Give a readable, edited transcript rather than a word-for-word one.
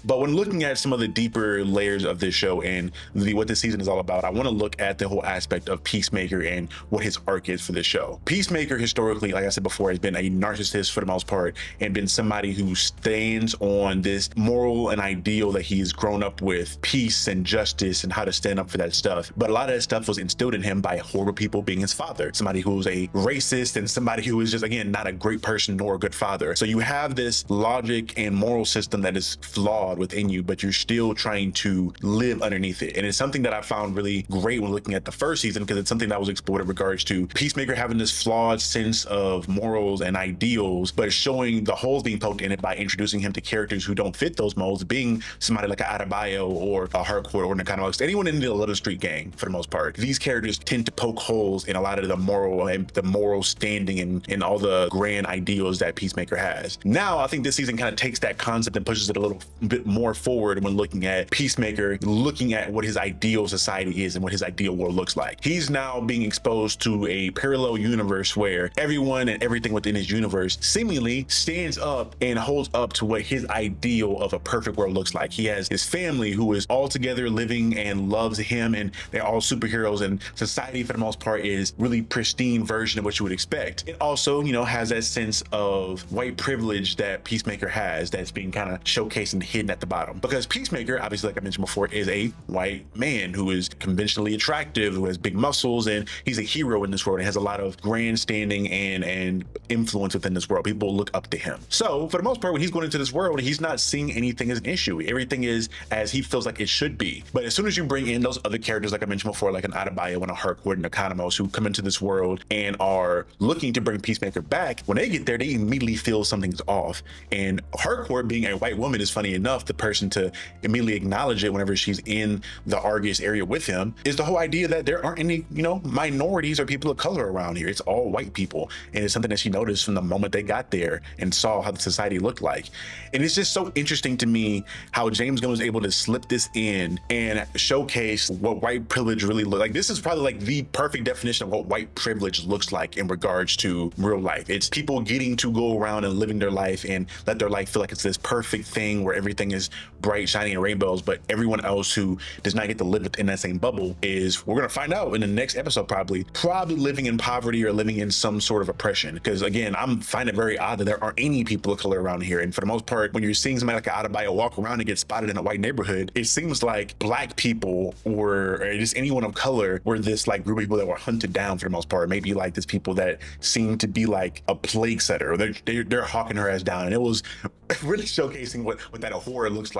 But when looking at some of the deeper layers of this show and what this season is all about, I want to look at the whole aspect of Peacemaker and what his arc is for this show. Peacemaker historically, like I said before, has been a narcissist for the most part and been somebody who stands on this moral and ideal that he's grown up with, peace and justice and how to stand up for that stuff. But a lot of that stuff was instilled in him by horrible people, being his father, somebody who was a racist and somebody who was just, again, not a great person nor a good father. So you have this logic and moral system that is flawed within you, but you're still trying to live underneath it. And it's something that I found really great when looking at the first season, because it's something that was explored in regards to Peacemaker having this flawed sense of morals and ideals, but showing the holes being poked in it by introducing him to characters who don't fit those molds, being somebody like an Adebayo or a Harcourt or Nakano, anyone in the Little Street Gang for the most part. These characters tend to poke holes in a lot of the moral standing and all the grand ideals that Peacemaker has. Now, I think this season kind of takes that concept and pushes it a little bit more forward when looking at Peacemaker, looking at what his ideal society is and what his ideal world looks like. He's now being exposed to a parallel universe where everyone and everything within his universe seemingly stands up and holds up to what his ideal of a perfect world looks like. He has his family who is all together living and loves him, and they're all superheroes, and society for the most part is really pristine version of what you would expect. It also, has that sense of white privilege that Peacemaker has that's being kind of showcased and hidden at the bottom. Because Peacemaker, obviously, like I mentioned before, is a white man who is conventionally attractive, who has big muscles, and he's a hero in this world and has a lot of grandstanding and influence within this world. People look up to him. So for the most part, when he's going into this world, he's not seeing anything as an issue. Everything is as he feels like it should be. But as soon as you bring in those other characters, like I mentioned before, like an Adebayo and a Harcourt and a Economos, who come into this world and are looking to bring Peacemaker back, when they get there, they immediately feel something's off. And Harcourt, being a white woman, is funny enough, the person to immediately acknowledge it whenever she's in the Argus area with him, is the whole idea that there aren't any, minorities or people of color around here. It's all white people. And it's something that she noticed from the moment they got there and saw how the society looked like. And it's just so interesting to me how James Gunn was able to slip this in and showcase what white privilege really looks like. This is probably like the perfect definition of what white privilege looks like in regards to real life. It's people getting to go around and living their life and let their life feel like it's this perfect thing where everything is bright, shiny, and rainbows, but everyone else who does not get to live within that same bubble is, we're gonna find out in the next episode, probably living in poverty or living in some sort of oppression. Because again, I'm finding it very odd that there aren't any people of color around here. And for the most part, when you're seeing somebody like an Adebayo walk around and get spotted in a white neighborhood, it seems like black people or just anyone of color were this like group of people that were hunted down for the most part. Maybe like this people that seem to be like a plague setter, or they're hawking her ass down. And it was really showcasing what that horror looks like.